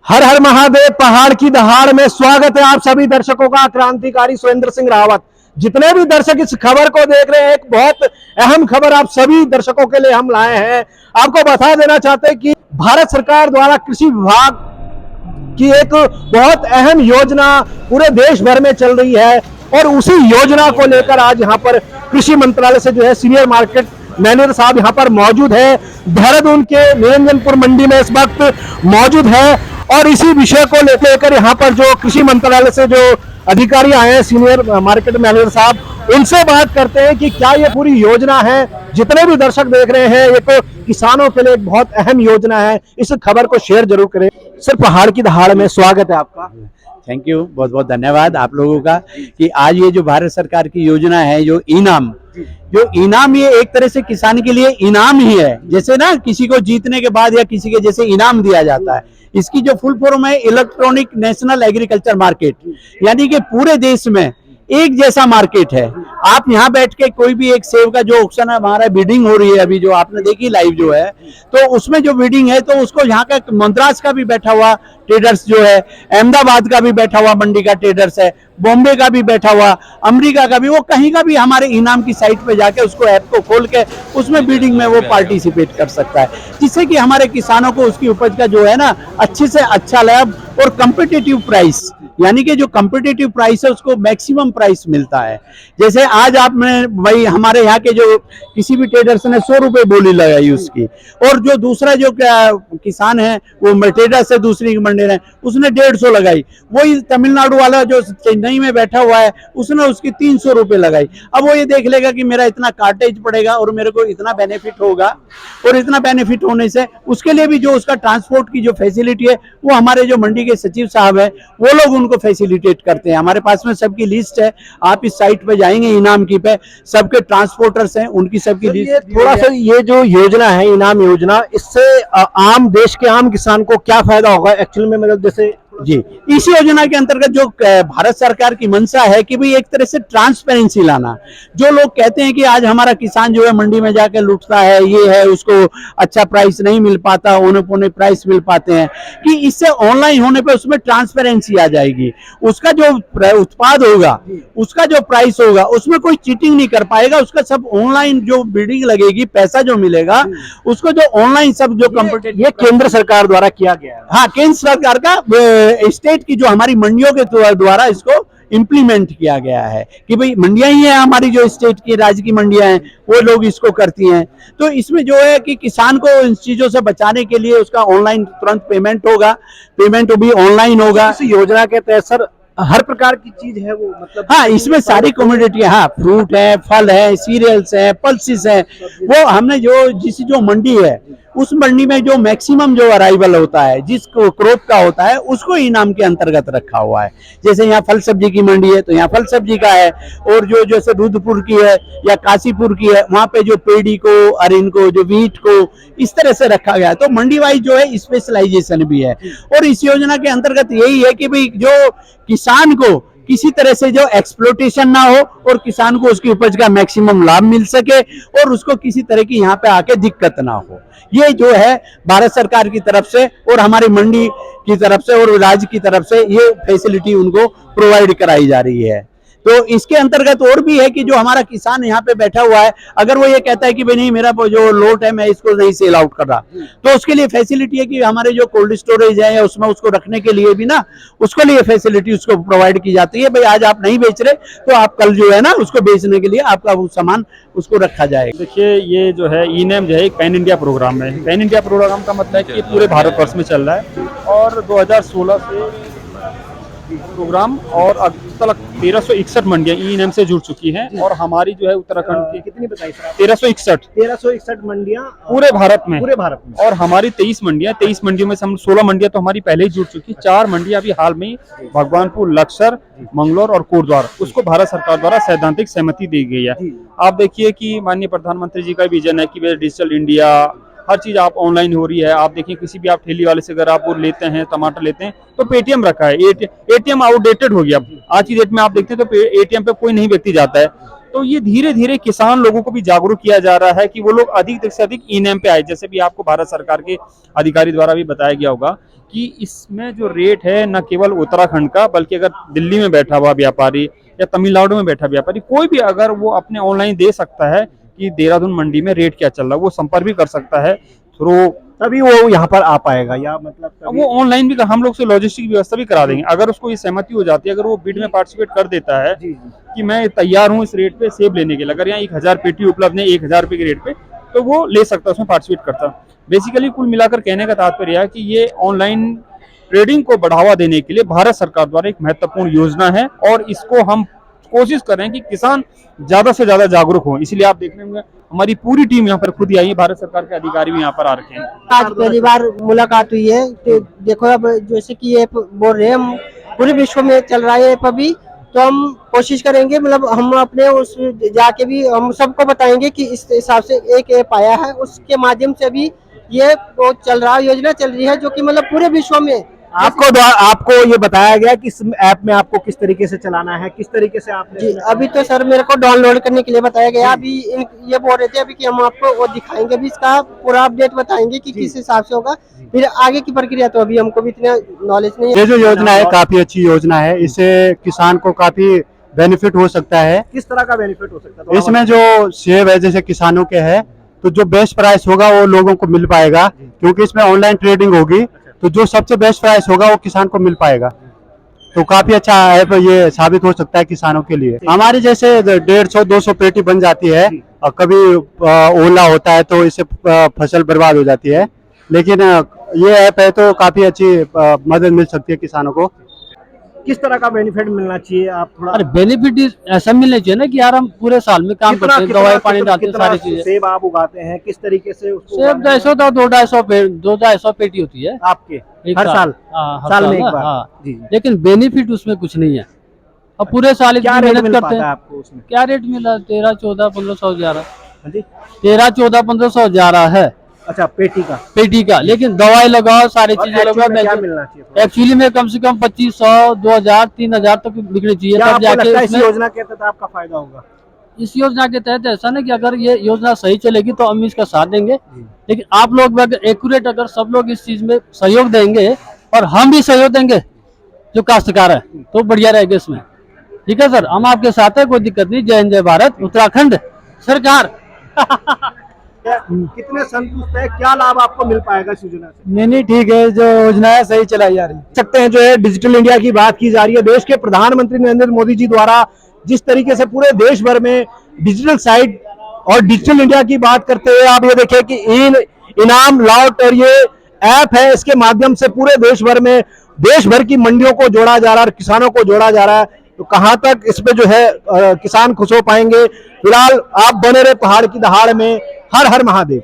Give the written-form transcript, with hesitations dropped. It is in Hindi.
हर हर महादेव। पहाड़ की दहाड़ में स्वागत है आप सभी दर्शकों का। क्रांतिकारी सुरेंद्र सिंह रावत। जितने भी दर्शक इस खबर को देख रहे हैं, एक बहुत अहम खबर आप सभी दर्शकों के लिए हम लाए हैं। आपको बता देना चाहते हैं कि भारत सरकार द्वारा कृषि विभाग की एक बहुत अहम योजना पूरे देश भर में चल रही है और उसी योजना को लेकर आज यहाँ पर कृषि मंत्रालय से जो है सीनियर मार्केट मैनेजर साहब यहाँ पर मौजूद है। देहरादून के निरंजनपुर मंडी में इस वक्त मौजूद है और इसी विषय को लेकर यहाँ पर जो कृषि मंत्रालय से जो अधिकारी आए हैं सीनियर मार्केट मैनेजर साहब, उनसे बात करते हैं कि क्या ये पूरी योजना है। जितने भी दर्शक देख रहे हैं, ये तो किसानों के लिए एक बहुत अहम योजना है। इस खबर को शेयर जरूर करें। सर, पहाड़ की दहाड़ में स्वागत है आपका। थैंक यू, बहुत बहुत धन्यवाद आप लोगों का कि आज ये जो भारत सरकार की योजना है, जो इनाम ये एक तरह से किसान के लिए इनाम ही है। जैसे ना किसी को जीतने के बाद या किसी के जैसे इनाम दिया जाता है, इसकी जो फुल फॉर्म है इलेक्ट्रॉनिक नेशनल एग्रीकल्चर मार्केट, यानी कि पूरे देश में एक जैसा मार्केट है। आप यहाँ बैठ के कोई भी एक सेब का जो ऑक्शन है, हमारा बिडिंग हो रही है अभी जो आपने देखी लाइव जो है, तो उसमें जो बिडिंग है तो उसको यहाँ का मद्रास का भी बैठा हुआ ट्रेडर्स जो है, अहमदाबाद का भी बैठा हुआ मंडी का ट्रेडर्स है, बॉम्बे का भी बैठा हुआ, अमेरिका का भी, वो कहीं का भी हमारे इनाम की साइट पे जाके उसको ऐप को खोल के उसमें बिडिंग में वो पार्टिसिपेट कर सकता है, जिससे कि हमारे किसानों को उसकी उपज का जो है ना अच्छे से अच्छा लाभ और कम्पिटिटिव प्राइस, यानी कि जो कम्पिटिटिव प्राइस है उसको मैक्सिमम प्राइस मिलता है। जैसे आज आपने भाई हमारे यहाँ के जो किसी भी ट्रेडर्स ने 100 रुपए बोली लगाई उसकी, और जो दूसरा जो किसान है वो ट्रेडर्स है दूसरी मंडी है, उसने 150 लगाई। वही तमिलनाडु वाला जो चेन्नई में बैठा हुआ है उसने उसकी 300 रुपए लगाई। अब वो ये देख लेगा कि मेरा इतना कार्टेज पड़ेगा और मेरे को इतना बेनिफिट होगा, और इतना बेनिफिट होने से उसके लिए भी जो उसका ट्रांसपोर्ट की जो फैसिलिटी है वो हमारे जो मंडी के सचिव साहब है वो लोग उनको फैसिलिटेट करते हैं। हमारे पास में सबकी लिस्ट है, आप इस साइट पे जाएंगे इनाम की पे, सबके ट्रांसपोर्टर्स हैं उनकी सबकी लिस्ट। थोड़ा सा ये जो योजना है इनाम योजना, इससे आम देश के आम किसान को क्या फायदा होगा एक्चुअल में? मतलब जैसे जी, इस योजना के अंतर्गत जो भारत सरकार की मंशा है कि भाई एक तरह से ट्रांसपेरेंसी लाना। जो लोग कहते हैं कि आज हमारा किसान जो है मंडी में जाके लूटता है, ये है, उसको अच्छा प्राइस नहीं मिल पाता, औने पौने प्राइस मिल पाते हैं, कि इससे ऑनलाइन होने पे उसमें ट्रांसपेरेंसी आ जाएगी। उसका जो उत्पाद होगा, उसका जो प्राइस होगा, उसमें कोई चीटिंग नहीं कर पाएगा। उसका सब ऑनलाइन जो बिडिंग लगेगी, पैसा जो मिलेगा उसको जो ऑनलाइन सब जो कम्पिटिटिव, ये केंद्र सरकार द्वारा किया गया है। हाँ, केंद्र सरकार का स्टेट की जो हमारी मंडियों के द्वारा इसको इंप्लीमेंट किया गया है कि भाई मंडियां ही है हमारी, जो स्टेट की राज्य की मंडियां हैं वो लोग इसको करती हैं। तो इसमें जो है कि किसान को इन चीजों से बचाने के लिए उसका ऑनलाइन तुरंत पेमेंट होगा, पेमेंट भी ऑनलाइन होगा। इस योजना के तहत सर हर प्रकार की चीज है वो, मतलब हाँ, इसमें सारी कमोडिटी, हाँ, फ्रूट है, फल है, सीरियल्स है, पल्सेस है, वो हमने जो मंडी है उस मंडी में जो मैक्सिमम जो अराइवल होता है, जिस क्रॉप का होता है, उसको इनाम के अंतर्गत रखा हुआ है। जैसे यहाँ फल सब्जी की मंडी है तो यहाँ फल सब्जी का है, और जो जैसे रुद्रपुर की है या काशीपुर की है वहाँ पे जो पेड़ी को और इनको जो वीट को इस तरह से रखा गया है। तो मंडी वाइज जो है स्पेशलाइजेशन भी है, और इस योजना के अंतर्गत यही है कि भाई जो किसान को किसी तरह से जो एक्सप्लोटेशन ना हो और किसान को उसकी उपज का मैक्सिमम लाभ मिल सके और उसको किसी तरह की यहाँ पे आके दिक्कत ना हो। ये जो है भारत सरकार की तरफ से और हमारी मंडी की तरफ से और राज्य की तरफ से ये फैसिलिटी उनको प्रोवाइड कराई जा रही है। तो इसके अंतर्गत और भी है कि जो हमारा किसान यहाँ पे बैठा हुआ है, अगर वो ये कहता है कि भाई नहीं, मेरा जो लोट है मैं इसको नहीं सेल आउट कर रहा, तो उसके लिए फैसिलिटी है कि हमारे जो कोल्ड स्टोरेज है या उसमें उसको रखने के लिए भी ना उसके लिए फैसिलिटी उसको प्रोवाइड की जाती है। भाई आज आप नहीं बेच रहे तो आप कल जो है ना उसको बेचने के लिए आपका वो सामान उसको रखा जाएगा। देखिए, ये जो है ई-नेम जो है एक पैन इंडिया प्रोग्राम है। पैन इंडिया प्रोग्राम का मतलब है कि पूरे भारतवर्ष में चल रहा है, और 2016 से प्रोग्राम और अब तक 1361 मंडियां ई-नेम से जुड़ चुकी हैं। और हमारी जो है उत्तराखंड की कितनी बताई सर? 1361 मंडियां पूरे भारत में, और हमारी 23 मंडियों में से हम 16 मंडियां तो हमारी पहले ही जुड़ चुकी। 4 मंडियां अभी हाल में भगवानपुर, लक्सर, मंगलौर और कोटद्वार, उसको भारत सरकार द्वारा सैद्धांतिक सहमति दी गई है। आप देखिए कि माननीय प्रधानमंत्री जी का विजन है कि डिजिटल इंडिया, हर चीज आप ऑनलाइन हो रही है। आप देखिए किसी भी आप ठेली वाले से अगर आप वो लेते हैं, टमाटर लेते हैं, तो पेटीएम रखा है। एटीएम आउटडेटेड हो गया। आज की डेट में आप देखते हैं तो एटीएम पे कोई नहीं व्यक्ति जाता है। तो ये धीरे धीरे किसान लोगों को भी जागरूक किया जा रहा है कि वो लोग अधिक से अधिक ई नैम पे आए। जैसे भी आपको भारत सरकार के अधिकारी द्वारा भी बताया गया होगा कि इसमें जो रेट है न केवल उत्तराखंड का, बल्कि अगर दिल्ली में बैठा हुआ व्यापारी या तमिलनाडु में बैठा व्यापारी कोई भी अगर वो अपने ऑनलाइन दे सकता है कि देहरादून मंडी में रेट क्या चल रहा है, वो संपर्क भी कर सकता है थ्रू, तभी वो यहाँ पर आ पाएगा, या मतलब तभी... वो ऑनलाइन भी हम लोग से लॉजिस्टिक व्यवस्था भी करा देंगे। अगर उसको ये सहमति हो जाती है, अगर वो बिड में पार्टिसिपेट कर देता है कि मैं तैयार हूँ इस रेट पे सेब लेने के लिए, अगर यहाँ 1000 पेटी उपलब्ध है 1000 रुपए के रेट पे, तो वो ले सकता है, उसमें पार्टिसिपेट करता। बेसिकली कुल मिलाकर कहने का तात्पर्य है कि ये ऑनलाइन ट्रेडिंग को बढ़ावा देने के लिए भारत सरकार द्वारा एक महत्वपूर्ण योजना है और इसको हम कोशिश कर रहे हैं कि किसान ज्यादा से ज्यादा जागरूक हो। इसलिए आप देखने में हमारी पूरी टीम यहाँ पर खुद ही आई है, भारत सरकार के अधिकारी भी यहाँ पर आ रखे हैं। आज पहली बार मुलाकात हुई है, तो देखो अब जैसे कि ये बोल रहे हैं हम पूरे विश्व में चल रहा है ऐप अभी, तो हम कोशिश करेंगे, मतलब हम अपने उस जाके भी हम सबको बताएंगे कि इस हिसाब से एक ऐप आया है, उसके माध्यम से अभी ये वो चल रहा योजना चल रही है जो कि मतलब पूरे विश्व में आपको ये बताया गया कि इस ऐप में आपको किस तरीके से चलाना है, किस तरीके से आपने... जी अभी तो सर मेरे को डाउनलोड करने के लिए बताया गया। अभी ये बोल रहे थे अभी कि हम आपको वो दिखाएंगे, अभी इसका पूरा अपडेट बताएंगे कि किस हिसाब से होगा, फिर आगे की प्रक्रिया तो अभी हमको भी इतना नॉलेज नहीं है। ये जो योजना है काफी अच्छी योजना है, इससे किसान को काफी बेनिफिट हो सकता है। किस तरह का बेनिफिट हो सकता है? इसमें जो सेब है जैसे किसानों के है, तो जो बेस्ट प्राइस होगा वो लोगों को मिल पाएगा, क्योंकि इसमें ऑनलाइन ट्रेडिंग होगी, तो जो सबसे बेस्ट प्राइस होगा वो किसान को मिल पाएगा। तो काफी अच्छा ऐप ये साबित हो सकता है किसानों के लिए। हमारे जैसे 150-200 पेटी बन जाती है, और कभी ओला होता है तो इससे फसल बर्बाद हो जाती है, लेकिन ये ऐप है तो काफी अच्छी मदद मिल सकती है किसानों को। किस तरह का बेनिफिट मिलना चाहिए, आप थोड़ा... अरे बेनिफिट ऐसा मिलना चाहिए ना कि यार हम पूरे साल में काम करते हैं, दवाई पानी डालते हैं, सारी चीजें। सेब आप उगाते हैं किस तरीके से? सेब 250 पेटी होती है आपके हर साल? हाँ, साल में एक बार। हाँ, जी। लेकिन बेनिफिट उसमें कुछ नहीं है, अब पूरे साल क्या इतनी रेट मेहनत मिल करते पाता है हैं। आपको उसमें? क्या रेट मिला? 13, 14, 1500 जा रहा, हाँ जी? 13, 14, 1500 जा रहा है। अच्छा, पेटी का। लेकिन दवाई लगाओ, सारी चीजें क्या मिलना लगाओ, चाहिए? एक्चुअली में कम से कम 2500, 2000, 3000 तक बिकनी चाहिए, तब जाके इस योजना के तहत आपका फायदा होगा। इस योजना के तहत ऐसा ना कि अगर ये योजना सही चलेगी तो हम इसका साथ देंगे, लेकिन आप लोग अगर एक्यूरेट, अगर सब लोग इस चीज में सहयोग देंगे और हम भी सहयोग देंगे जो काश्तकार है, तो बढ़िया रहेगा इसमें। ठीक है सर, हम आपके साथ है, कोई दिक्कत नहीं। जय हिंद, जय भारत, उत्तराखंड सरकार। कितने संतुष्ट है, क्या लाभ आपको मिल पाएगा इस योजना से? नहीं ठीक है, जो योजना है सही चलाई जा रही है। सकते हैं जो है डिजिटल इंडिया की बात की जा रही है। देश के प्रधानमंत्री नरेंद्र मोदी जी द्वारा जिस तरीके से पूरे देश भर में डिजिटल साइट और डिजिटल इंडिया की बात करते हुए आप ये देखिए कि इनाम लॉट और ये ऐप है, इसके माध्यम से पूरे देश भर में देश भर की मंडियों को जोड़ा जा रहा है, किसानों को जोड़ा जा रहा है। तो कहां तक इस पे जो है किसान खुश हो पाएंगे? फिलहाल आप बने रहे पहाड़ की दहाड़ में। हर हर महादेव।